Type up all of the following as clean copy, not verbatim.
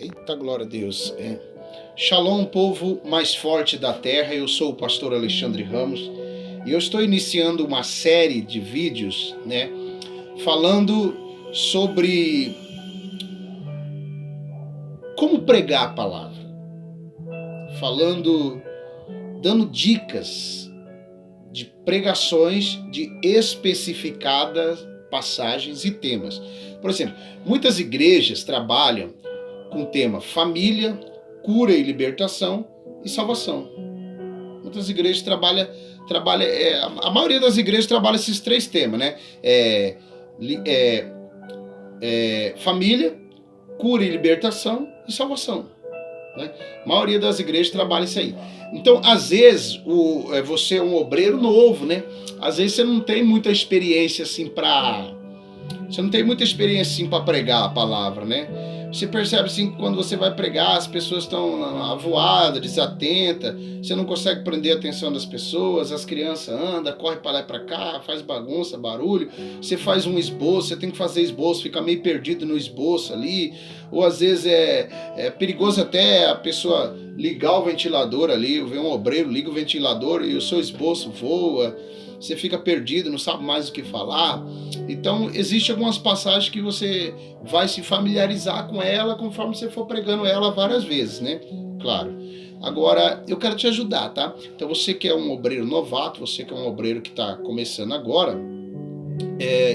Eita, glória a Deus. Shalom, povo mais forte da terra. Eu sou o pastor Alexandre Ramos e eu estou iniciando uma série de vídeos, falando sobre como pregar a palavra. Dando dicas de pregações de especificadas passagens e temas. Por exemplo, muitas igrejas trabalham com o tema família, cura e libertação e salvação. Muitas igrejas trabalham a maioria das igrejas trabalha esses três temas, família, cura e libertação e salvação. A maioria das igrejas trabalha isso aí. Então, às vezes, você é um obreiro novo, Às vezes você não tem muita experiência assim para pregar a palavra, Você percebe assim que quando você vai pregar, as pessoas estão avoadas, desatentas, você não consegue prender a atenção das pessoas, as crianças andam, correm para lá e para cá, faz bagunça, barulho, você faz um esboço, você tem que fazer esboço, fica meio perdido no esboço ali, ou às vezes é perigoso até a pessoa ligar o ventilador ali, vê um obreiro, liga o ventilador e o seu esboço voa, você fica perdido, não sabe mais o que falar. Então, existem algumas passagens que você vai se familiarizar com ela conforme você for pregando ela várias vezes, Claro. Agora, eu quero te ajudar, tá? Então, você que é um obreiro novato, você que é um obreiro que está começando agora,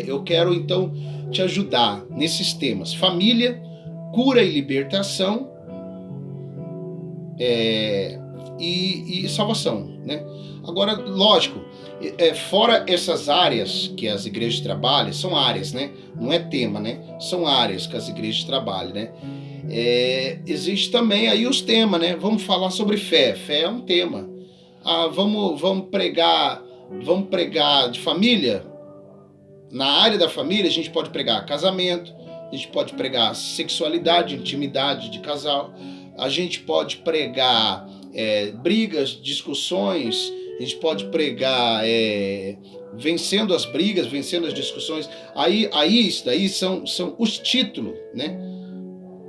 eu quero, então, te ajudar nesses temas. Família, cura e libertação e salvação, Agora, lógico, fora essas áreas que as igrejas trabalham, são áreas, Não é tema, São áreas que as igrejas trabalham, existe também aí os temas, Vamos falar sobre fé. Fé é um tema. Vamos pregar de família. Na área da família, a gente pode pregar casamento, a gente pode pregar sexualidade, intimidade de casal, a gente pode pregar brigas, discussões, a gente pode pregar vencendo as brigas, vencendo as discussões. Aí isso daí são os títulos,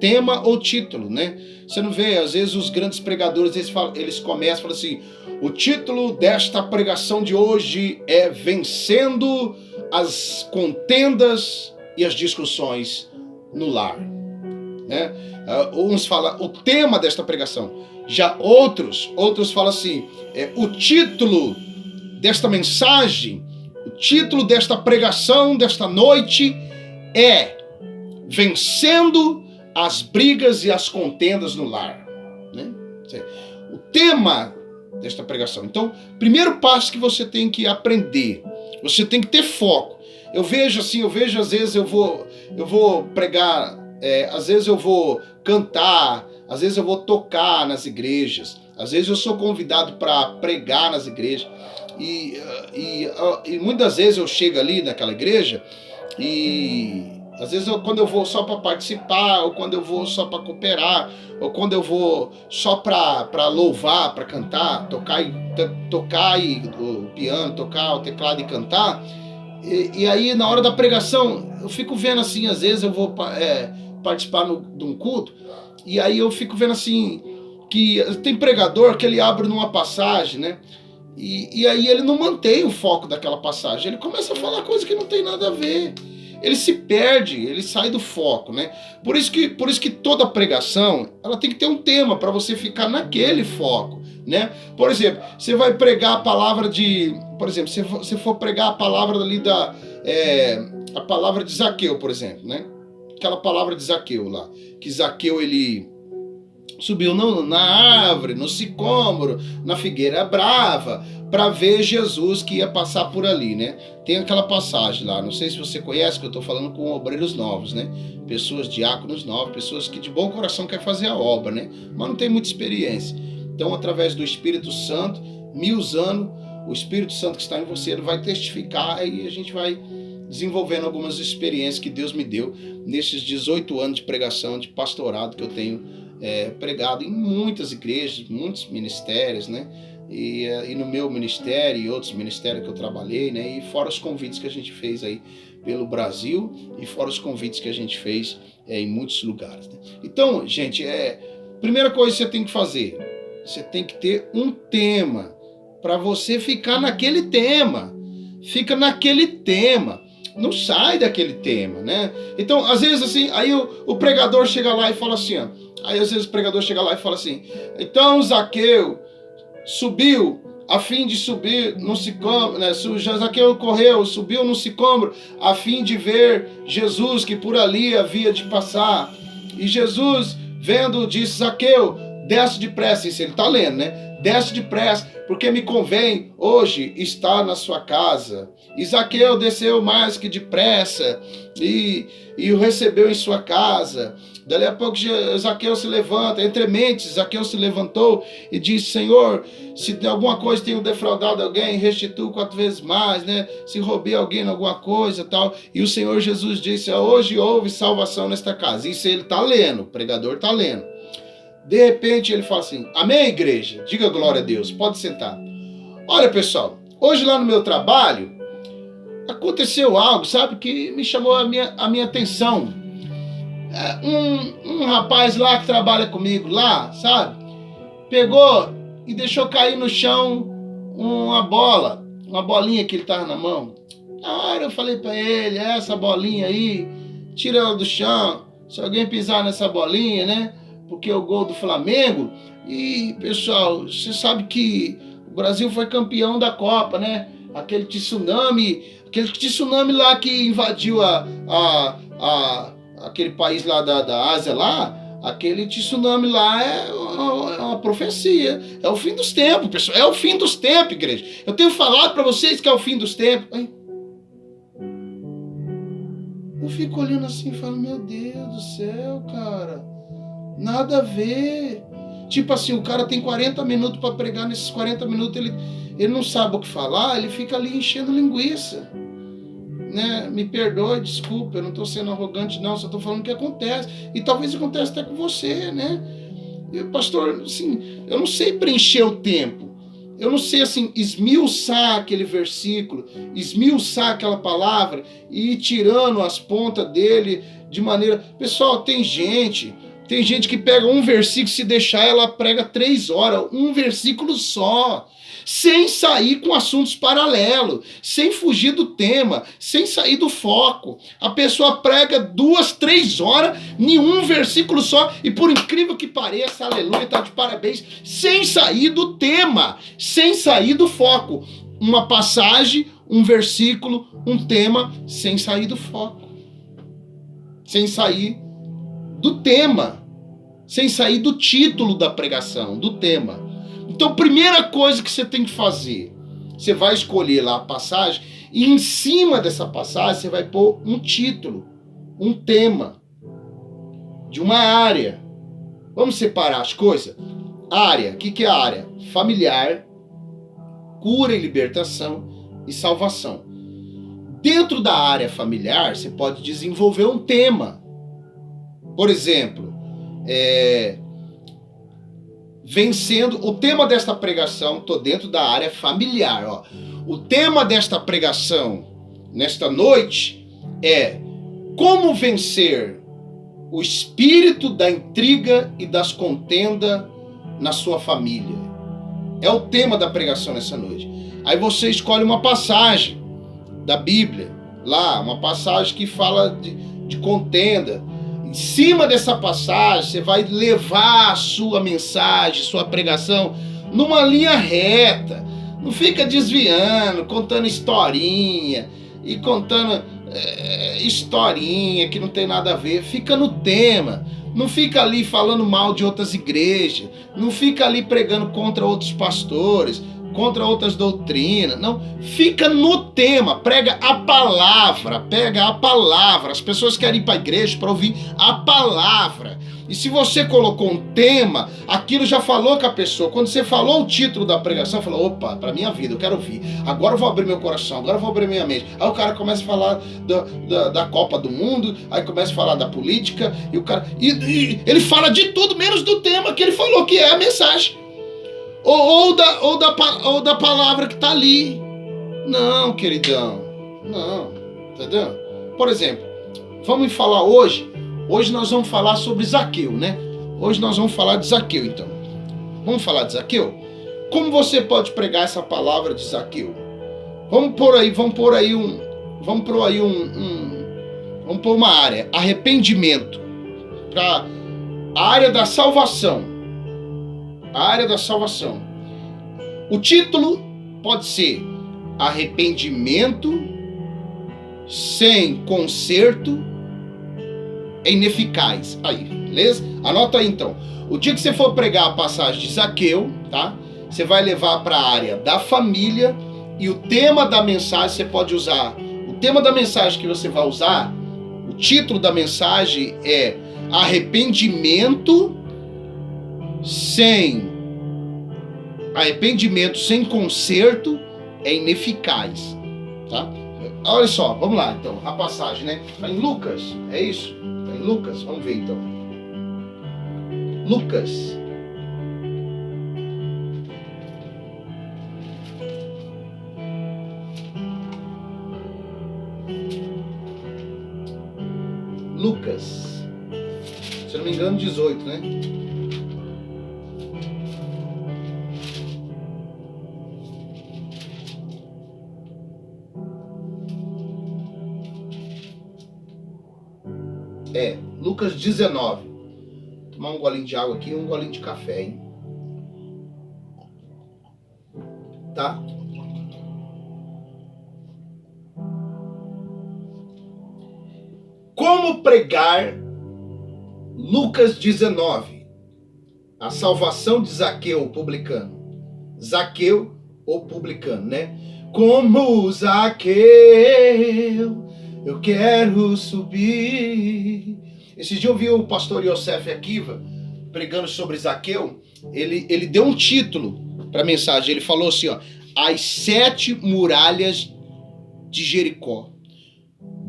Tema ou título, Você não vê, às vezes os grandes pregadores, eles começam falando assim: o título desta pregação de hoje é Vencendo as Contendas e as Discussões no Lar, Uns falam o tema desta pregação. Já outros falam assim: o título desta mensagem, o título desta pregação desta noite é Vencendo as brigas e as contendas no lar, O tema desta pregação. Então, primeiro passo que você tem que aprender, você tem que ter foco. Eu vejo às vezes eu vou pregar, às vezes eu vou cantar, às vezes eu vou tocar nas igrejas, às vezes eu sou convidado para pregar nas igrejas e muitas vezes eu chego ali naquela igreja e às vezes quando eu vou só para participar, ou quando eu vou só para cooperar, ou quando eu vou só para louvar, para cantar, tocar o piano, tocar o teclado e cantar, e aí na hora da pregação eu fico vendo assim, às vezes eu vou participar de um culto, e aí eu fico vendo assim, que tem pregador que ele abre numa passagem, e aí ele não mantém o foco daquela passagem, ele começa a falar coisa que não tem nada a ver. Ele se perde, ele sai do foco, Por isso que toda pregação, ela tem que ter um tema para você ficar naquele foco, Por exemplo, você vai pregar a palavra se você for pregar a palavra ali a palavra de Zaqueu, por exemplo, Aquela palavra de Zaqueu lá, que Zaqueu ele subiu na árvore, no sicômoro, na figueira brava, para ver Jesus que ia passar por ali, Tem aquela passagem lá, não sei se você conhece, que eu estou falando com obreiros novos, Pessoas, diáconos novos, pessoas que de bom coração querem fazer a obra, Mas não tem muita experiência. Então, através do Espírito Santo, me usando, o Espírito Santo que está em você, ele vai testificar e a gente vai desenvolvendo algumas experiências que Deus me deu nesses 18 anos de pregação, de pastorado que eu tenho pregado em muitas igrejas, muitos ministérios, E no meu ministério e outros ministérios que eu trabalhei, E fora os convites que a gente fez aí pelo Brasil e fora os convites que a gente fez em muitos lugares. Né? Então, gente, primeira coisa que você tem que fazer, você tem que ter um tema para você ficar naquele tema. Fica naquele tema. Não sai daquele tema, né? Então, às vezes, assim, aí o pregador chega lá e fala assim, ó. Aí, às vezes, o pregador chega lá e fala assim, então Zaqueu subiu a fim de subir no sicômoro, né? Zaqueu correu, subiu no sicômoro a fim de ver Jesus que por ali havia de passar. E Jesus, vendo, disse, Zaqueu, desce depressa. Isso ele está lendo, né? Desce depressa, porque me convém hoje estar na sua casa. E Zaqueu desceu mais que depressa e o recebeu em sua casa. Dali a pouco Zaqueu se levanta, entre mentes, Zaqueu se levantou e disse, Senhor, se de alguma coisa tenho defraudado alguém, restituo 4 vezes mais, né? Se roubei alguém em alguma coisa tal. E o Senhor Jesus disse, hoje houve salvação nesta casa. Isso ele está lendo, o pregador está lendo. De repente ele fala assim, amém, igreja? Diga glória a Deus, pode sentar. Olha, pessoal, hoje lá no meu trabalho, aconteceu algo, sabe, que me chamou a minha atenção. Um rapaz lá que trabalha comigo lá, sabe, pegou e deixou cair no chão uma bolinha que ele tava na mão. Na hora eu falei para ele, essa bolinha aí, tira ela do chão, se alguém pisar nessa bolinha, né, porque é o gol do Flamengo. E, pessoal, você sabe que o Brasil foi campeão da Copa, né? Aquele tsunami lá que invadiu aquele país lá da Ásia lá, aquele tsunami lá é uma profecia. É o fim dos tempos, pessoal. É o fim dos tempos, igreja. Eu tenho falado para vocês que é o fim dos tempos. Ai. Eu fico olhando assim e falo, meu Deus do céu, cara. Nada a ver. Tipo assim, o cara tem 40 minutos para pregar, nesses 40 minutos ele não sabe o que falar, ele fica ali enchendo linguiça. Né? Me perdoe, desculpa, eu não estou sendo arrogante não, só estou falando o que acontece. E talvez aconteça até com você, né? Pastor, assim, eu não sei preencher o tempo. Eu não sei, assim, esmiuçar aquele versículo, esmiuçar aquela palavra e ir tirando as pontas dele de maneira... Pessoal, tem gente que pega um versículo, se deixar, ela prega 3 horas, um versículo só, sem sair com assuntos paralelos, sem fugir do tema, sem sair do foco. A pessoa prega 2, 3 horas em um versículo só, e por incrível que pareça, aleluia, tá de parabéns, sem sair do tema, sem sair do foco. Uma passagem, um versículo, um tema, sem sair do foco. Sem sair do tema, sem sair do título da pregação, do tema. Então, primeira coisa que você tem que fazer, você vai escolher lá a passagem e em cima dessa passagem você vai pôr um título, um tema de uma área. Vamos separar as coisas? Área, o que é a área? Familiar, cura e libertação e salvação. Dentro da área familiar, você pode desenvolver um tema. Por exemplo, vencendo, o tema desta pregação, estou dentro da área familiar. Ó. O tema desta pregação, nesta noite, é como vencer o espírito da intriga e das contendas na sua família. É o tema da pregação nessa noite. Aí você escolhe uma passagem da Bíblia, lá, uma passagem que fala de contenda. Em cima dessa passagem, você vai levar a sua mensagem, sua pregação, numa linha reta. Não fica desviando, contando historinha, e contando historinha que não tem nada a ver. Fica no tema. Não fica ali falando mal de outras igrejas. Não fica ali pregando contra outros pastores, contra outras doutrinas. Não, fica no tema, prega a palavra, pega a palavra. As pessoas querem ir para a igreja para ouvir a palavra. E se você colocou um tema, aquilo já falou com a pessoa. Quando você falou o título da pregação, falou, opa, para minha vida, eu quero ouvir. Agora eu vou abrir meu coração, agora eu vou abrir minha mente. Aí o cara começa a falar da Copa do Mundo, aí começa a falar da política, e o cara... E ele fala de tudo, menos do tema que ele falou, que é a mensagem. Ou da palavra que está ali. Não, queridão. Não, entendeu? Por exemplo, vamos falar hoje Hoje nós vamos falar sobre Zaqueu, né? Hoje nós vamos falar de Zaqueu, então. Vamos falar de Zaqueu? Como você pode pregar essa palavra de Zaqueu? Vamos pôr uma área, arrependimento, para a área da salvação. A área da salvação. O título pode ser Arrependimento sem conserto é ineficaz. Aí, beleza? Anota aí então. O dia que você for pregar a passagem de Zaqueu, tá? Você vai levar para a área da família e o tema da mensagem você pode usar. O tema da mensagem que você vai usar, o título da mensagem é Arrependimento sem conserto é ineficaz, tá? Olha só, vamos lá então, a passagem, né? Está em Lucas, é isso? Está em Lucas, vamos ver então. Lucas. Lucas. Se eu não me engano, 18, né? Lucas 19. Vou tomar um golinho de água aqui e um golinho de café, hein? Tá? Como pregar Lucas 19? A salvação de Zaqueu, o publicano. Zaqueu, o publicano, né? Como Zaqueu, eu quero subir. Esse dia eu vi o pastor Yosef Akiva pregando sobre Zaqueu. Ele deu um título para a mensagem. Ele falou assim, ó, as 7 muralhas de Jericó.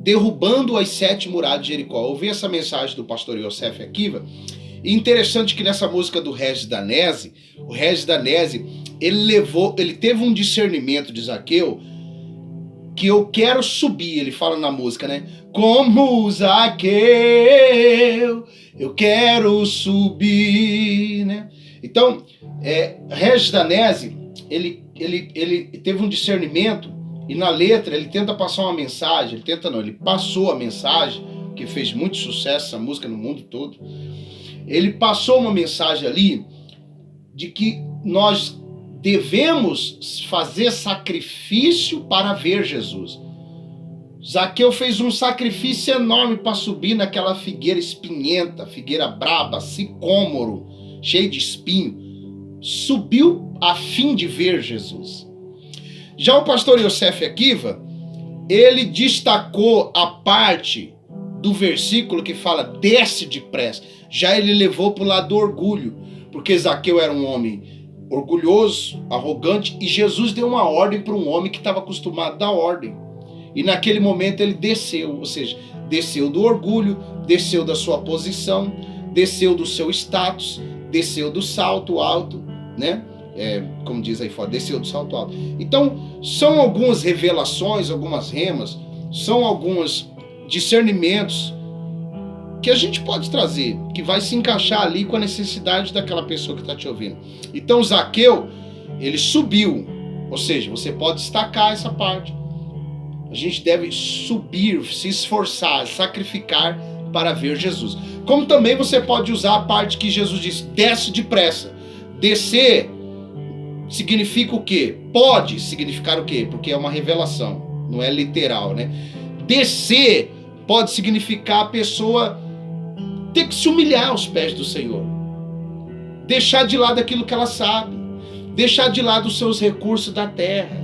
Derrubando as 7 muralhas de Jericó. Eu ouvi essa mensagem do pastor Yosef Akiva. E interessante que nessa música do Regis Danese, o Regis Danese, ele teve um discernimento de Zaqueu, que eu quero subir, ele fala na música, né? Como Zaqueu, eu quero subir, né? Então, Regis Danese, ele teve um discernimento, e na letra ele tenta passar uma mensagem, ele passou a mensagem, que fez muito sucesso essa música no mundo todo. Ele passou uma mensagem ali de que nós devemos fazer sacrifício para ver Jesus. Zaqueu fez um sacrifício enorme para subir naquela figueira espinhenta, figueira braba, sicômoro, cheio de espinho. Subiu a fim de ver Jesus. Já o pastor Yosef Akiva, ele destacou a parte do versículo que fala desce depressa. Já ele levou para o lado do orgulho, porque Zaqueu era um homem orgulhoso, arrogante, e Jesus deu uma ordem para um homem que estava acostumado a dar ordem. E naquele momento ele desceu, ou seja, desceu do orgulho, desceu da sua posição, desceu do seu status, desceu do salto alto, né? Como diz aí fora, desceu do salto alto. Então, são algumas revelações, algumas remas, são alguns discernimentos que a gente pode trazer, que vai se encaixar ali com a necessidade daquela pessoa que está te ouvindo. Então Zaqueu, ele subiu, ou seja, você pode destacar essa parte. A gente deve subir, se esforçar, sacrificar para ver Jesus. Como também você pode usar a parte que Jesus disse, desce depressa. Descer significa o quê? Pode significar o quê? Porque é uma revelação, não é literal, né? Descer pode significar a pessoa ter que se humilhar aos pés do Senhor. Deixar de lado aquilo que ela sabe. Deixar de lado os seus recursos da terra.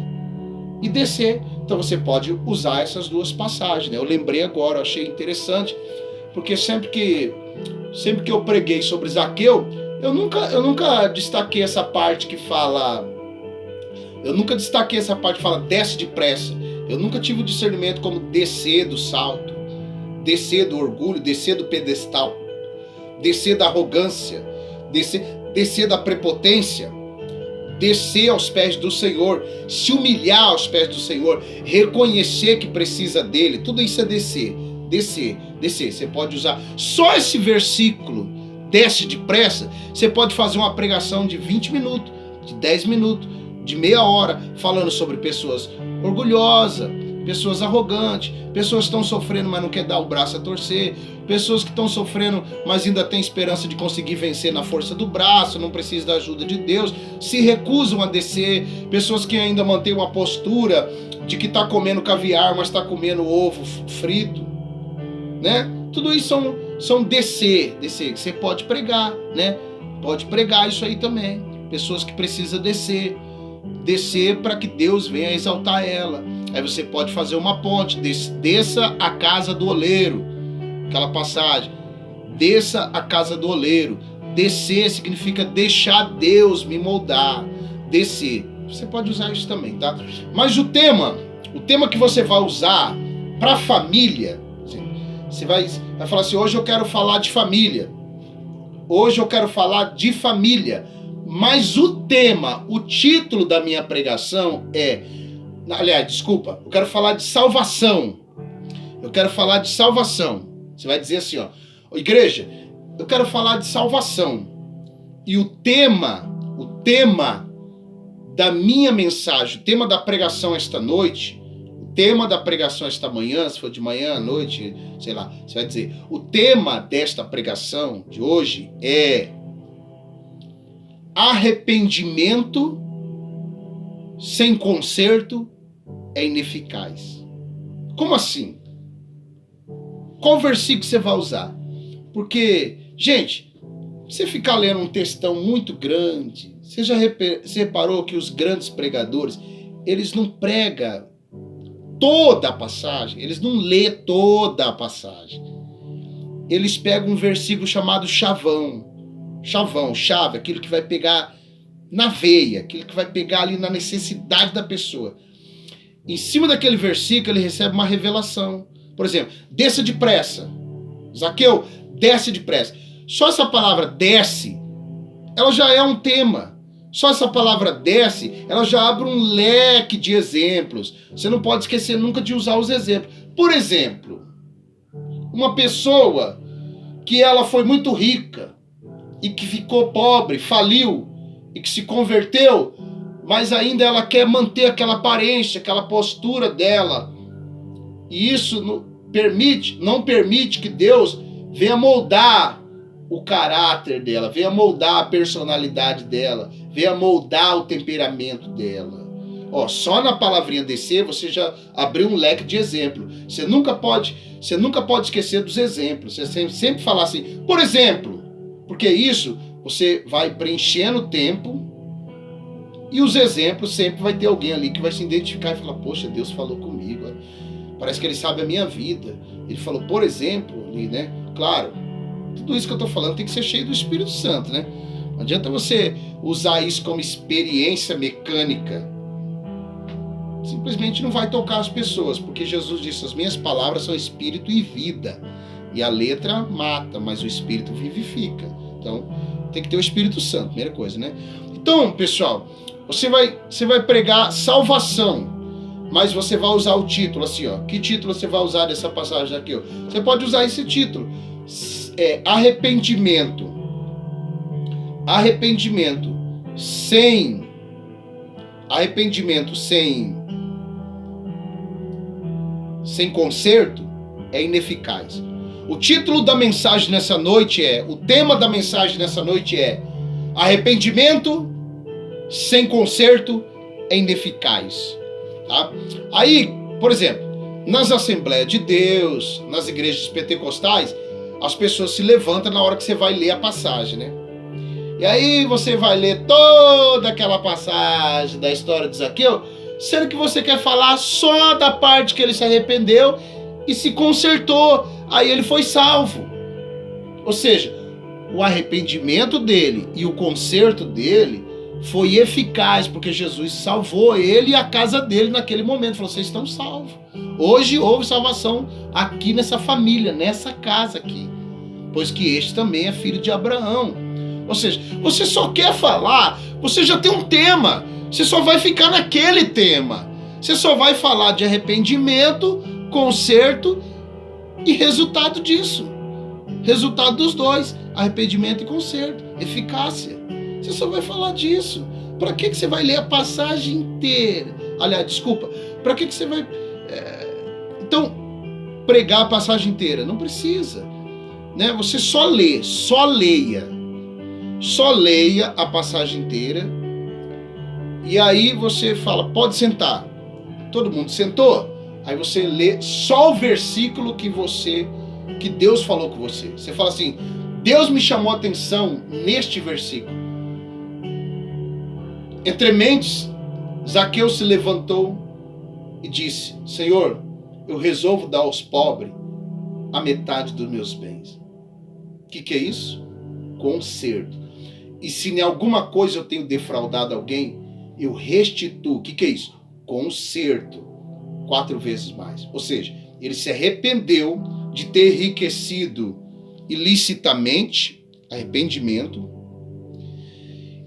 E descer. Então você pode usar essas duas passagens, né? Eu lembrei agora, eu achei interessante. Porque sempre que eu preguei sobre Zaqueu, eu nunca destaquei essa parte que fala... desce depressa. Eu nunca tive o discernimento como descer do salto, descer do orgulho, descer do pedestal, descer da arrogância, descer da prepotência, descer aos pés do Senhor, se humilhar aos pés do Senhor, reconhecer que precisa dele. Tudo isso é descer. descer. Você pode usar só esse versículo, desce depressa, você pode fazer uma pregação de 20 minutos, de 10 minutos, de meia hora, falando sobre pessoas orgulhosas, pessoas arrogantes, pessoas que estão sofrendo, mas não quer dar o braço a torcer, pessoas que estão sofrendo, mas ainda tem esperança de conseguir vencer na força do braço, não precisa da ajuda de Deus, se recusam a descer, pessoas que ainda mantêm uma postura de que está comendo caviar, mas está comendo ovo frito, né? Tudo isso são descer, que você pode pregar, né? Pode pregar isso aí também. Pessoas que precisam descer para que Deus venha exaltar ela. Aí você pode fazer uma ponte, desça a casa do oleiro, aquela passagem, desça a casa do oleiro. Descer significa deixar Deus me moldar, descer. Você pode usar isso também, tá? Mas o tema que você vai usar para família, você vai falar assim, hoje eu quero falar de família. Hoje eu quero falar de família. Mas o título da minha pregação eu quero falar de salvação. Eu quero falar de salvação. Você vai dizer assim, igreja, eu quero falar de salvação. E o tema da minha mensagem, o tema da pregação esta noite, o tema da pregação esta manhã, se for de manhã, à noite, sei lá, você vai dizer, o tema desta pregação de hoje é arrependimento sem conserto é ineficaz. Como assim? Qual versículo você vai usar? Porque, gente, você ficar lendo um textão muito grande, você reparou que os grandes pregadores, eles não pregam toda a passagem, eles não lê toda a passagem. Eles pegam um versículo chamado chave, aquilo que vai pegar na veia, aquilo que vai pegar ali na necessidade da pessoa. Em cima daquele versículo, ele recebe uma revelação. Por exemplo, desça depressa. Zaqueu, desce depressa. Só essa palavra desce, ela já é um tema. Só essa palavra desce, ela já abre um leque de exemplos. Você não pode esquecer nunca de usar os exemplos. Por exemplo, uma pessoa que ela foi muito rica e que ficou pobre, faliu e que se converteu, mas ainda ela quer manter aquela aparência, aquela postura dela. E isso não permite que Deus venha moldar o caráter dela, venha moldar a personalidade dela, venha moldar o temperamento dela. Só na palavrinha descer você já abriu um leque de exemplo. Você nunca pode esquecer dos exemplos. Você sempre falar assim, por exemplo, porque isso você vai preenchendo o tempo e os exemplos sempre vai ter alguém ali que vai se identificar e falar, poxa, Deus falou comigo. Parece que ele sabe a minha vida. Ele falou, por exemplo, ali, né? Claro, tudo isso que eu estou falando tem que ser cheio do Espírito Santo, né? Não adianta você usar isso como experiência mecânica. Simplesmente não vai tocar as pessoas, porque Jesus disse, as minhas palavras são espírito e vida. E a letra mata, mas o espírito vivifica. Então, tem que ter o Espírito Santo, primeira coisa, né? Então, pessoal, você vai pregar salvação, mas você vai usar o título assim, Que título você vai usar dessa passagem aqui, Você pode usar esse título. Arrependimento sem conserto é ineficaz. O título da mensagem nessa noite o tema da mensagem nessa noite é arrependimento sem conserto é ineficaz, tá? Aí, por exemplo, nas Assembleias de Deus, nas igrejas pentecostais, as pessoas se levantam na hora que você vai ler a passagem, né? E aí você vai ler toda aquela passagem da história de Zaqueu, sendo que você quer falar só da parte que ele se arrependeu e se consertou, aí ele foi salvo. Ou seja, o arrependimento dele e o conserto dele foi eficaz, porque Jesus salvou ele e a casa dele naquele momento. Falou, vocês estão salvos. Hoje houve salvação aqui nessa família, nessa casa aqui, pois que este também é filho de Abraão. Ou seja, você só quer falar, você já tem um tema, você só vai ficar naquele tema. Você só vai falar de arrependimento, conserto E resultado disso, resultado dos dois, arrependimento e conserto, eficácia. Você só vai falar disso. Para que você vai ler a passagem inteira? Aliás, desculpa, para que você vai então pregar a passagem inteira? Não precisa, né? Você só lê, só leia a passagem inteira. E aí você fala, pode sentar. Todo mundo sentou? Aí você lê só o versículo que Deus falou com você. Você fala assim, Deus me chamou a atenção neste versículo. Entre mentes, Zaqueu se levantou e disse, Senhor, eu resolvo dar aos pobres a metade dos meus bens. O que é isso? Conserto. E se em alguma coisa eu tenho defraudado alguém, eu restituo. O que é isso? Conserto. 4 vezes mais. Ou seja, ele se arrependeu de ter enriquecido ilicitamente, arrependimento.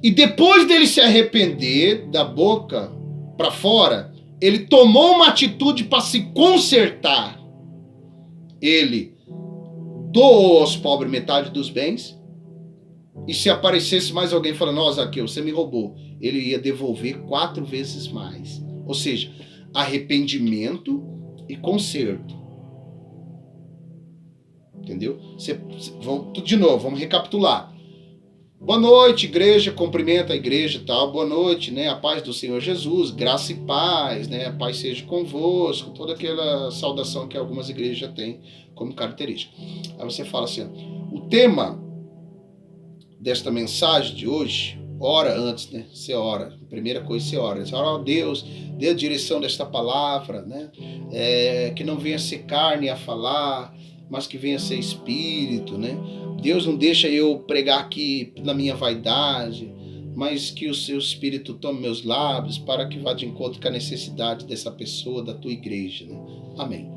E depois dele se arrepender, da boca para fora, ele tomou uma atitude para se consertar. Ele doou aos pobres metade dos bens. E se aparecesse mais alguém falando, ó, Zaqueu, você me roubou, ele ia devolver 4 vezes mais. Ou seja, arrependimento e conserto. Entendeu? De novo, vamos recapitular. Boa noite, igreja, cumprimenta a igreja e tal. Boa noite, né? A paz do Senhor Jesus, graça e paz, né? A paz seja convosco. Toda aquela saudação que algumas igrejas já têm como característica. Aí você fala assim, ó, o tema desta mensagem de hoje, ora antes, né? Você ora. Primeira coisa, você ora. Você ora, ó Deus, dê a direção desta palavra, né? Que não venha ser carne a falar, mas que venha ser espírito, né? Deus não deixa eu pregar aqui na minha vaidade, mas que o seu espírito tome meus lábios para que vá de encontro com a necessidade dessa pessoa, da tua igreja, né? Amém.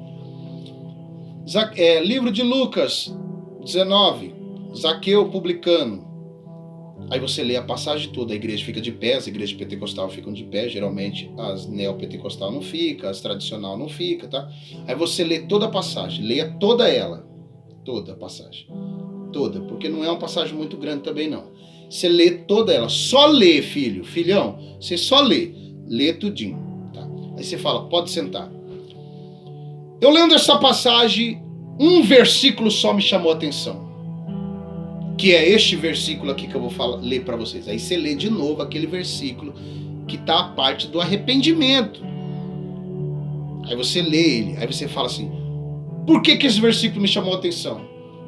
Livro de Lucas 19, Zaqueu publicano. Aí você lê a passagem toda, a igreja fica de pé, as igrejas pentecostais ficam de pé, geralmente as neopentecostais não ficam, as tradicional não ficam, tá? Aí você lê toda a passagem, leia toda ela, toda a passagem, toda, porque não é uma passagem muito grande também não. Você lê toda ela, só lê, filhão, você só lê tudinho, tá? Aí você fala, pode sentar. Eu lendo essa passagem, um versículo só me chamou a atenção, que é este versículo aqui que eu vou ler para vocês. Aí você lê de novo aquele versículo que está a parte do arrependimento. Aí você lê ele, aí você fala assim, por que esse versículo me chamou a atenção?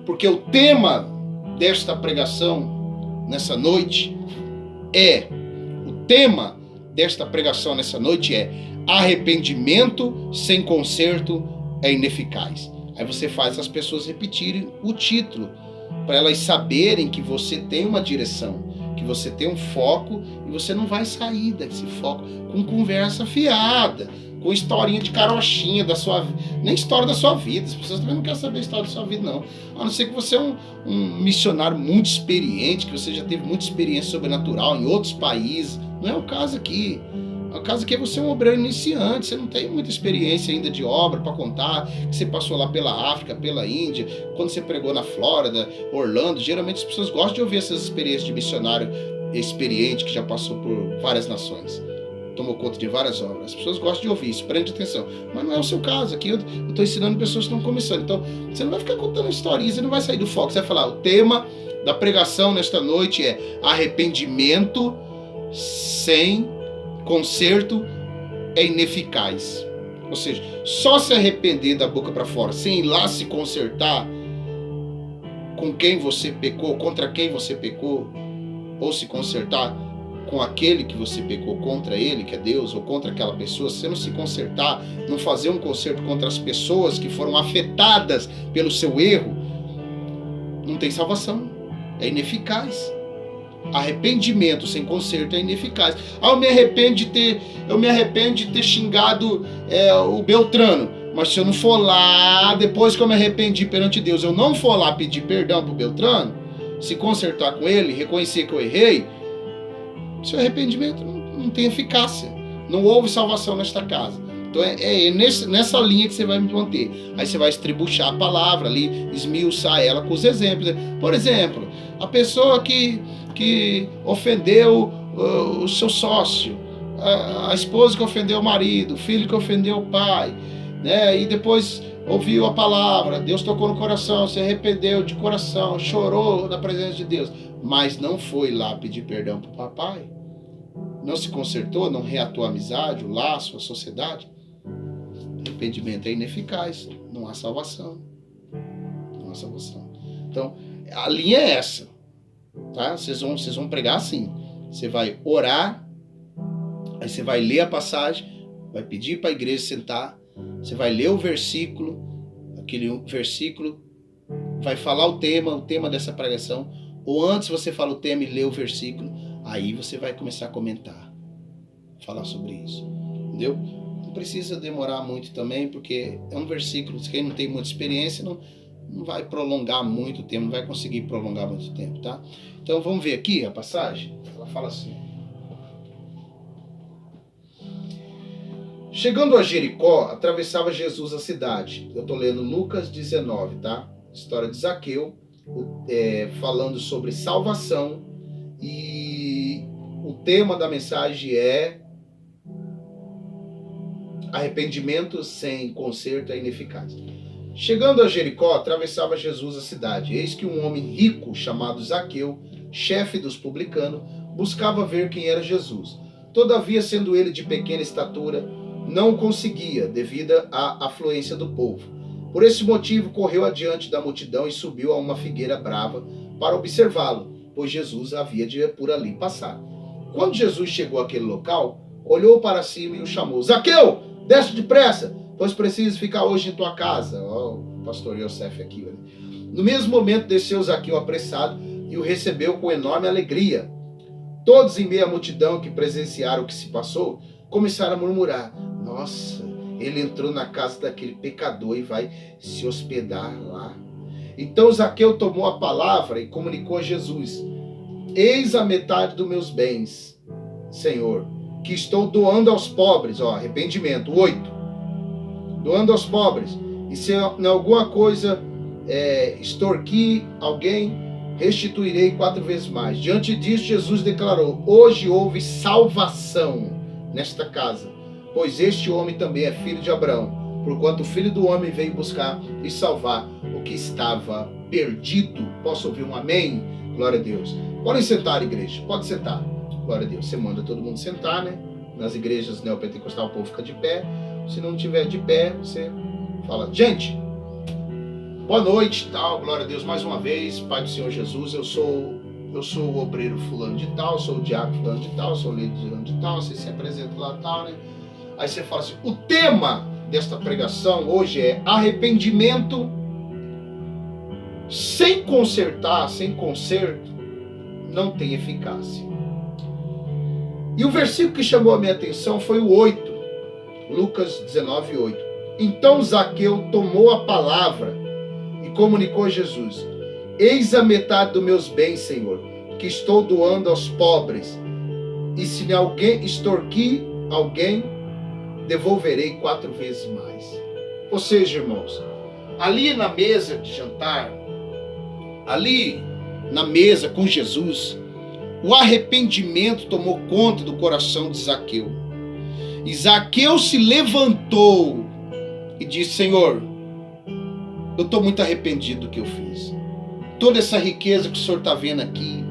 Porque o tema desta pregação nessa noite é arrependimento sem conserto é ineficaz. Aí você faz as pessoas repetirem o título, para elas saberem que você tem uma direção, que você tem um foco e você não vai sair desse foco com conversa fiada, com historinha de carochinha da sua vida, nem história da sua vida. As pessoas também não querem saber a história da sua vida, não. A não ser que você é um missionário muito experiente, que você já teve muita experiência sobrenatural em outros países. Não é o caso aqui. O caso aqui é você um obreiro iniciante, você não tem muita experiência ainda de obra para contar, que você passou lá pela África, pela Índia, quando você pregou na Flórida, Orlando. Geralmente as pessoas gostam de ouvir essas experiências de missionário experiente que já passou por várias nações, tomou conta de várias obras. As pessoas gostam de ouvir isso, prende atenção. Mas não é o seu caso. Aqui eu estou ensinando pessoas que estão começando. Então você não vai ficar contando historinhas, você não vai sair do foco. Você vai falar, o tema da pregação nesta noite é arrependimento sem conserto é ineficaz. Ou seja, só se arrepender da boca para fora, sem ir lá se consertar com quem você pecou, contra quem você pecou, ou se consertar com aquele que você pecou contra ele, que é Deus, ou contra aquela pessoa, se você não se consertar, não fazer um conserto contra as pessoas que foram afetadas pelo seu erro, não tem salvação, é ineficaz. Arrependimento sem conserto é ineficaz. Eu me arrependo de ter xingado o Beltrano, mas se eu não for lá, depois que eu me arrependi perante Deus, eu não for lá pedir perdão pro Beltrano, se consertar com ele, reconhecer que eu errei, seu arrependimento não tem eficácia. Não houve salvação nesta casa. Então nessa linha que você vai me manter. Aí você vai estribuchar a palavra ali, esmiuçar ela com os exemplos. Por exemplo, a pessoa que ofendeu o seu sócio, a esposa que ofendeu o marido, o filho que ofendeu o pai, né? E depois ouviu a palavra, Deus tocou no coração, se arrependeu de coração, chorou na presença de Deus, mas não foi lá pedir perdão para o papai, não se consertou, não reatou a amizade, o laço, a sociedade. Arrependimento é ineficaz, não há salvação. Não há salvação. Então, a linha é essa, tá? Vocês vão pregar assim. Você vai orar, aí você vai ler a passagem, vai pedir para a igreja sentar, você vai ler o versículo, aquele versículo, vai falar o tema dessa pregação, ou antes você fala o tema e lê o versículo, aí você vai começar a comentar, falar sobre isso, entendeu? Não precisa demorar muito também, porque é um versículo, quem não tem muita experiência não vai prolongar muito tempo, não vai conseguir prolongar muito tempo, tá? Então vamos ver aqui a passagem, ela fala assim: chegando a Jericó, atravessava Jesus a cidade. Eu estou lendo Lucas 19, tá? História de Zaqueu, falando sobre salvação, e o tema da mensagem é arrependimento sem conserto é ineficaz. Chegando a Jericó, atravessava Jesus a cidade. Eis que um homem rico, chamado Zaqueu, chefe dos publicanos, buscava ver quem era Jesus. Todavia, sendo ele de pequena estatura, não o conseguia, devido à afluência do povo. Por esse motivo, correu adiante da multidão e subiu a uma figueira brava para observá-lo, pois Jesus havia de por ali passar. Quando Jesus chegou àquele local, olhou para cima e o chamou: Zaqueu, desce depressa, pois preciso ficar hoje em tua casa. Ó, o pastor Yosef aqui. Né? No mesmo momento, desceu Zaqueu apressado e o recebeu com enorme alegria. Todos, em meio à multidão que presenciaram o que se passou, começaram a murmurar: nossa, ele entrou na casa daquele pecador e vai se hospedar lá. Então Zaqueu tomou a palavra e comunicou a Jesus: eis a metade dos meus bens, Senhor, que estou doando aos pobres. Ó, arrependimento. 8. Doando aos pobres. E se em alguma coisa extorquir alguém, restituirei 4 vezes mais. Diante disso, Jesus declarou: hoje houve salvação nesta casa, pois este homem também é filho de Abraão, porquanto o Filho do Homem veio buscar e salvar o que estava perdido. Posso ouvir um amém? Glória a Deus. Podem sentar, igreja, pode sentar. Glória a Deus. Você manda todo mundo sentar, né? Nas igrejas neopentecostais o povo fica de pé. Se não tiver de pé, você fala: gente, boa noite, tal, glória a Deus mais uma vez, Pai do Senhor Jesus, eu sou o obreiro fulano de tal, sou o diácono fulano de tal, sou o líder fulano de tal, você se apresenta lá tal, né? Aí você fala assim: o tema desta pregação hoje é arrependimento sem consertar, sem conserto, não tem eficácia. E o versículo que chamou a minha atenção foi o 8, Lucas 19, 8. Então Zaqueu tomou a palavra e comunicou a Jesus: eis a metade dos meus bens, Senhor, que estou doando aos pobres, e se alguém extorquir alguém, devolverei 4 vezes mais. Ou seja, irmãos, ali na mesa de jantar, ali na mesa com Jesus, o arrependimento tomou conta do coração de Zaqueu. E Zaqueu se levantou e disse: Senhor, eu estou muito arrependido do que eu fiz. Toda essa riqueza que o Senhor está vendo aqui,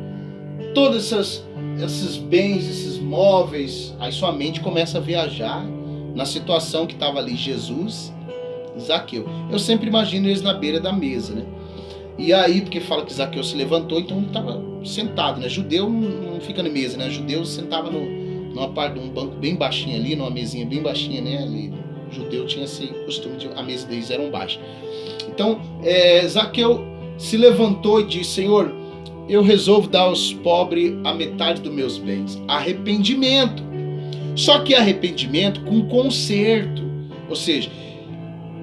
todos esses bens, esses móveis, aí sua mente começa a viajar na situação que estava ali Jesus e Zaqueu. Eu sempre imagino eles na beira da mesa, né? E aí, porque fala que Zaqueu se levantou, então ele estava sentado, né? Judeu não fica na mesa, né? Judeu sentava numa parte de um banco bem baixinho ali, numa mesinha bem baixinha, né? Ali, judeu tinha esse costume de a mesa deles eram baixas. Então, Zaqueu se levantou e disse: Senhor, eu resolvo dar aos pobres a metade dos meus bens. Arrependimento. Só que arrependimento com conserto. Ou seja,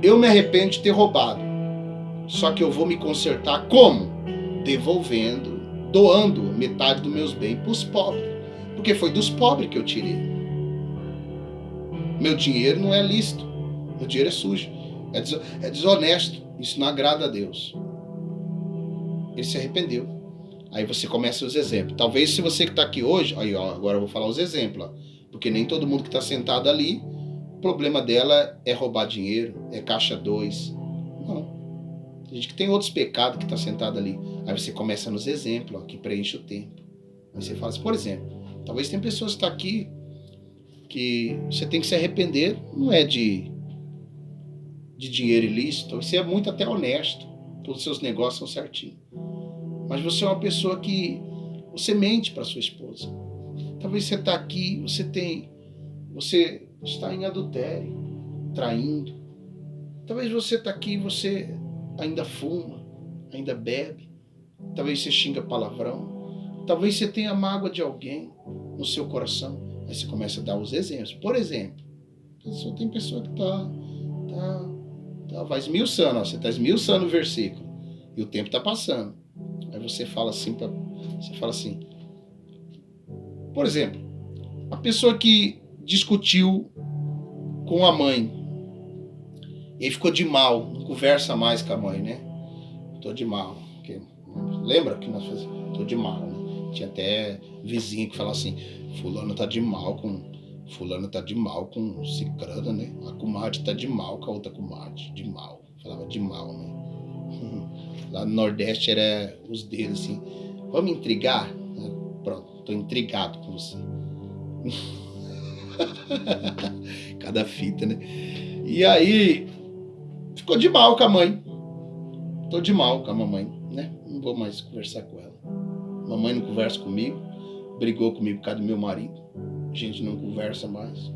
eu me arrependo de ter roubado. Só que eu vou me consertar como? Devolvendo, doando metade dos meus bens para os pobres. Porque foi dos pobres que eu tirei. Meu dinheiro não é lícito. Meu dinheiro é sujo. É desonesto. Isso não agrada a Deus. Ele se arrependeu. Aí você começa os exemplos. Talvez se você que está aqui hoje... Aí, ó, agora eu vou falar os exemplos. Ó, porque nem todo mundo que está sentado ali, o problema dela é roubar dinheiro, é caixa 2. Não. Tem gente que tem outros pecados que está sentado ali. Aí você começa nos exemplos, ó, que preenche o tempo. Aí você fala assim, por exemplo, talvez tem pessoas que estão aqui que você tem que se arrepender, não é de dinheiro ilícito, você é muito até honesto, todos os seus negócios são certinhos. Mas você é uma pessoa que você mente para sua esposa. Talvez você está aqui, você está em adultério, traindo. Talvez você está aqui, você ainda fuma, ainda bebe. Talvez você xinga palavrão. Talvez você tenha mágoa de alguém no seu coração. Aí você começa a dar os exemplos. Por exemplo, tem pessoa que vai esmiuçando, ó, você está esmiuçando o versículo e o tempo está passando. Aí você fala assim, por exemplo, a pessoa que discutiu com a mãe e aí ficou de mal, não conversa mais com a mãe, né? Tô de mal. Lembra que nós fazíamos? Tô de mal, né? Tinha até vizinho que falava assim, fulano tá de mal com cicrana, né? A comadre tá de mal com a outra comadre, de mal. Falava de mal, né? Lá no Nordeste era os dedos assim, vamos intrigar? Pronto, tô intrigado com você. Cada fita, né? E aí, ficou de mal com a mãe. Tô de mal com a mamãe, né? Não vou mais conversar com ela. Mamãe não conversa comigo, brigou comigo por causa do meu marido. A gente não conversa mais.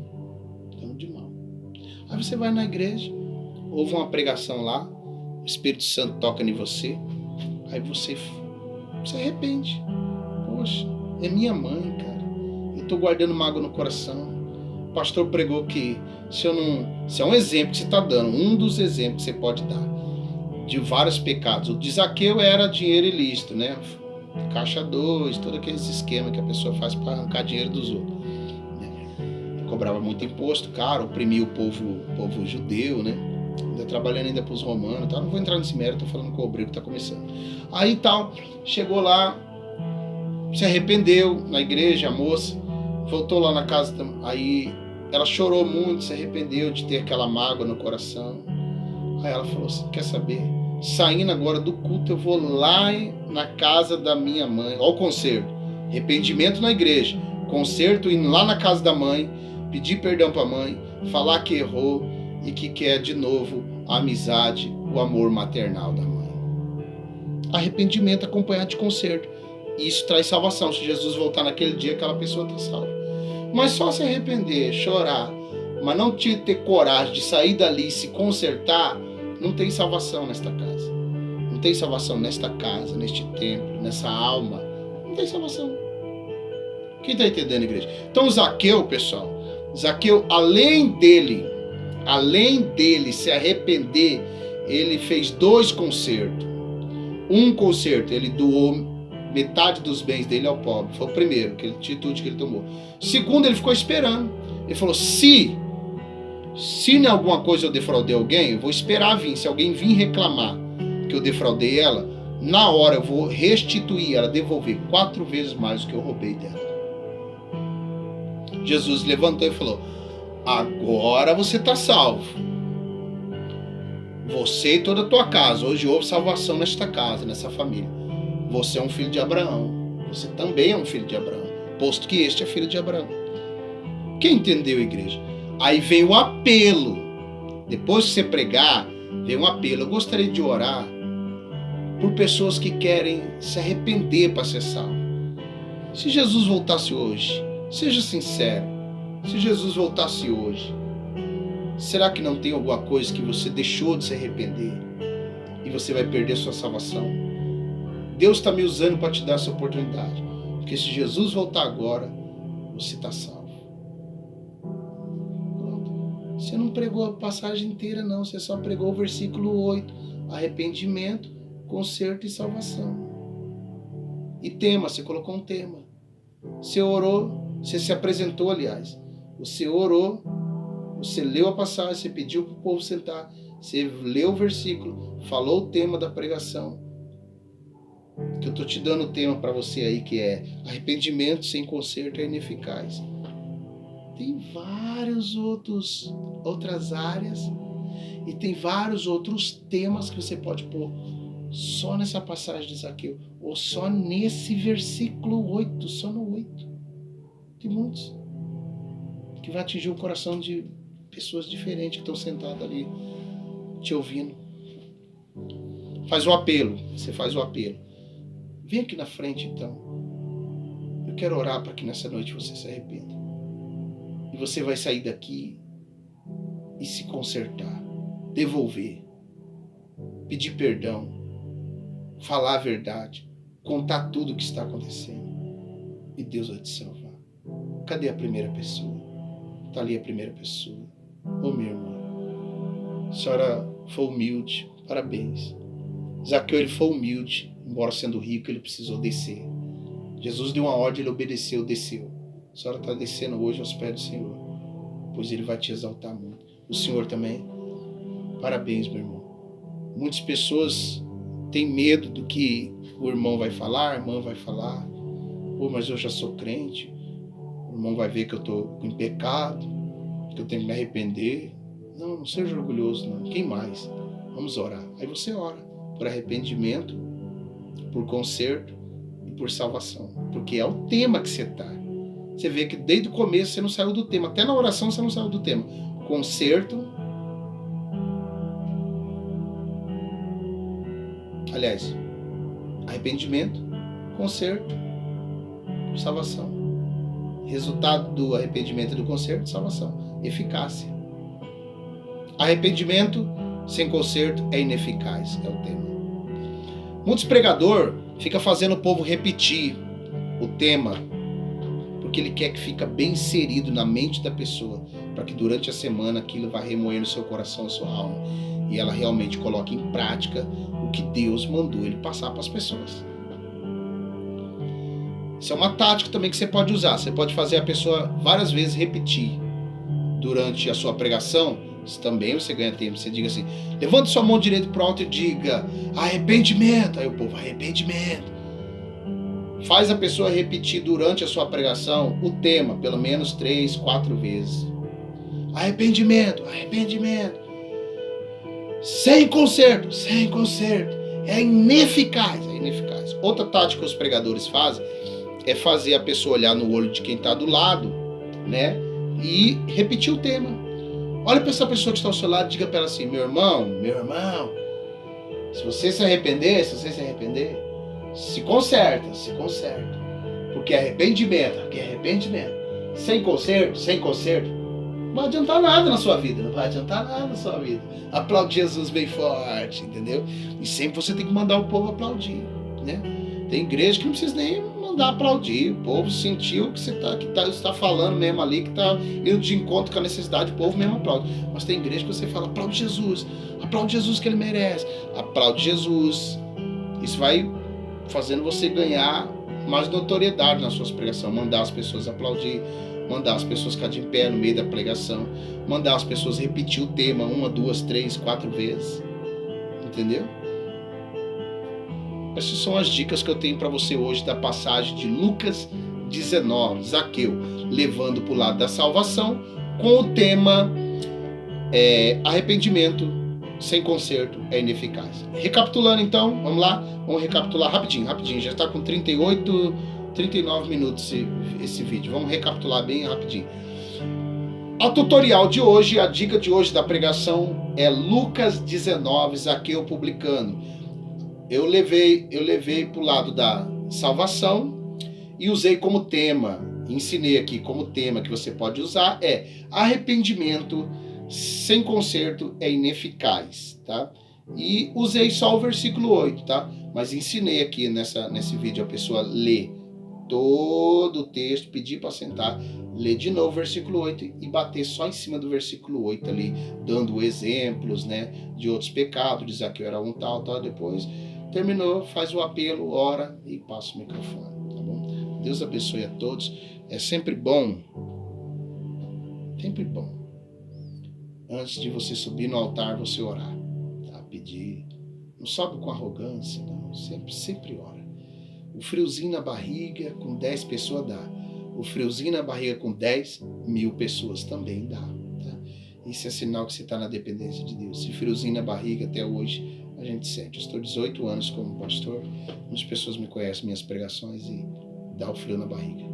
Estamos de mal. Aí você vai na igreja, ouve uma pregação lá, o Espírito Santo toca em você, aí você se arrepende. Poxa, é minha mãe, cara. Eu tô guardando mágoa no coração. O pastor pregou que se é um exemplo que você está dando, um dos exemplos que você pode dar de vários pecados. O de Zaqueu era dinheiro ilícito, né? Caixa 2, todo aquele esquema que a pessoa faz para arrancar dinheiro dos outros. Cobrava muito imposto, caro, oprimia o povo judeu, né? Ainda trabalhando ainda para os romanos, tá? Não vou entrar nesse mérito, tô falando com o obreiro que tá começando. Aí tal, chegou lá, se arrependeu na igreja, a moça, voltou lá na casa, aí ela chorou muito, se arrependeu de ter aquela mágoa no coração. Aí ela falou assim, quer saber? Saindo agora do culto, eu vou lá na casa da minha mãe. Olha o concerto. Arrependimento na igreja. Concerto indo lá na casa da mãe, pedir perdão para a mãe, falar que errou e que quer de novo a amizade, o amor maternal da mãe. Arrependimento acompanhado de concerto. Isso traz salvação. Se Jesus voltar naquele dia, aquela pessoa está salva. Mas só se arrepender, chorar, mas não ter coragem de sair dali e se consertar, não tem salvação nesta casa. Não tem salvação nesta casa, neste templo, nessa alma. Não tem salvação. Quem está entendendo, igreja? Então, Zaqueu, pessoal, além dele se arrepender, ele fez 2 concertos. Um concerto, ele doou metade dos bens dele ao pobre. Foi o primeiro, aquela atitude que ele tomou. Segundo, ele ficou esperando. Ele falou, se em alguma coisa eu defraudei alguém, eu vou esperar vir. Se alguém vir reclamar que eu defraudei ela, na hora eu vou restituir ela, devolver 4 vezes mais do que eu roubei dela. Jesus levantou e falou, agora você está salvo. Você e toda a tua casa. Hoje houve salvação nesta casa, nessa família. Você é um filho de Abraão. Você também é um filho de Abraão, posto que este é filho de Abraão. Quem entendeu, igreja? Aí vem o apelo. Depois que você pregar, vem um apelo. Eu gostaria de orar por pessoas que querem se arrepender para ser salvo. Se Jesus voltasse hoje, seja sincero, se Jesus voltasse hoje, será que não tem alguma coisa que você deixou de se arrepender e você vai perder sua salvação? Deus está me usando para te dar essa oportunidade, porque se Jesus voltar agora, você está salvo. Pronto. Você não pregou a passagem inteira não, você só pregou o versículo 8, arrependimento, conserto e salvação. E tema, você colocou um tema. Você orou, você se apresentou, aliás. Você orou, você leu a passagem, você pediu para o povo sentar, você leu o versículo, falou o tema da pregação. Que eu estou te dando o tema para você aí, que é arrependimento sem conserto é ineficaz. Tem outras áreas e tem vários outros temas que você pode pôr só nessa passagem de Zaqueu, ou só nesse versículo 8, só no 8. Tem muitos que vai atingir o coração de pessoas diferentes que estão sentadas ali te ouvindo. Faz o apelo, você faz o apelo. Vem aqui na frente então. Eu quero orar para que nessa noite você se arrependa. E você vai sair daqui e se consertar, devolver, pedir perdão, falar a verdade, contar tudo o que está acontecendo. E Deus vai te salvar. Cadê a primeira pessoa? Está ali a primeira pessoa. Ô minha irmã, a senhora foi humilde, parabéns. Zaqueu, ele foi humilde, embora sendo rico, ele precisou descer. Jesus deu uma ordem, ele obedeceu, desceu. A senhora está descendo hoje aos pés do Senhor, pois ele vai te exaltar muito. O Senhor também. Parabéns, meu irmão. Muitas pessoas têm medo do que o irmão vai falar, a irmã vai falar. Pô, mas eu já sou crente. O irmão vai ver que eu estou em pecado, que eu tenho que me arrepender. Não seja orgulhoso, não. Quem mais? Vamos orar. Aí você ora por arrependimento, por conserto e por salvação. Porque é o tema que você está. Você vê que desde o começo você não saiu do tema. Até na oração você não saiu do tema. Conserto. Aliás, arrependimento, conserto, salvação. Resultado do arrependimento e do conserto, salvação. Eficácia. Arrependimento sem conserto é ineficaz. É o tema. Muitos pregadores ficam fazendo o povo repetir o tema, porque ele quer que fique bem inserido na mente da pessoa, para que durante a semana aquilo vá remoer no seu coração, na sua alma, e ela realmente coloque em prática o que Deus mandou ele passar para as pessoas. Isso é uma tática também que você pode usar. Você pode fazer a pessoa várias vezes repetir durante a sua pregação. Isso também você ganha tempo. Você diga assim: levante sua mão direita para o alto e diga arrependimento. Aí o povo, arrependimento. Faz a pessoa repetir durante a sua pregação o tema pelo menos 3, 4 vezes. Arrependimento, arrependimento. Sem conserto, sem conserto. É ineficaz, é ineficaz. Outra tática que os pregadores fazem é fazer a pessoa olhar no olho de quem está do lado, né? E repetir o tema. Olha para essa pessoa que está ao seu lado e diga para ela assim: meu irmão, se você se arrepender, se conserta. Porque arrependimento, sem conserto, não vai adiantar nada na sua vida, Aplaude Jesus bem forte, entendeu? E sempre você tem que mandar o povo aplaudir, né? Tem igreja que não precisa nem mandar aplaudir, o povo sentiu que você está falando mesmo ali, que está indo de encontro com a necessidade, o povo mesmo aplaude. Mas tem igreja que você fala: aplaude Jesus que ele merece, aplaude Jesus. Isso vai fazendo você ganhar mais notoriedade nas suas pregações, mandar as pessoas aplaudir, mandar as pessoas ficar de pé no meio da pregação, mandar as pessoas repetir o tema 1, 2, 3, 4 vezes, entendeu? Essas são as dicas que eu tenho para você hoje da passagem de Lucas 19, Zaqueu levando para o lado da salvação, com o tema arrependimento sem conserto é ineficaz. Recapitulando então, vamos lá, vamos recapitular rapidinho, já está com 39 minutos esse vídeo, vamos recapitular bem rapidinho. A tutorial de hoje, a dica de hoje da pregação é Lucas 19, Zaqueu publicando. Eu levei para o lado da salvação e usei como tema, ensinei aqui como tema que você pode usar arrependimento sem conserto é ineficaz, tá? E usei só o versículo 8, tá? Mas ensinei aqui nesse vídeo a pessoa ler todo o texto, pedir para sentar, ler de novo o versículo 8 e bater só em cima do versículo 8 ali, dando exemplos, né, de outros pecados, de Zaqueu era um tal, depois terminou, faz o apelo, ora e passa o microfone, tá bom? Deus abençoe a todos, é sempre bom antes de você subir no altar, você orar, tá? Pedir. Não sobe com arrogância, não. Sempre ora. O friozinho na barriga com 10 pessoas dá. O friozinho na barriga com 10.000 pessoas também dá. Tá? Isso é sinal que você está na dependência de Deus. Esse friozinho na barriga até hoje a gente sente. Eu estou 18 anos como pastor. Muitas pessoas me conhecem, minhas pregações, e dá o frio na barriga.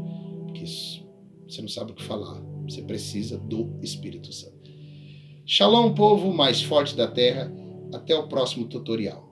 Porque você não sabe o que falar. Você precisa do Espírito Santo. Shalom, povo mais forte da terra. Até o próximo tutorial.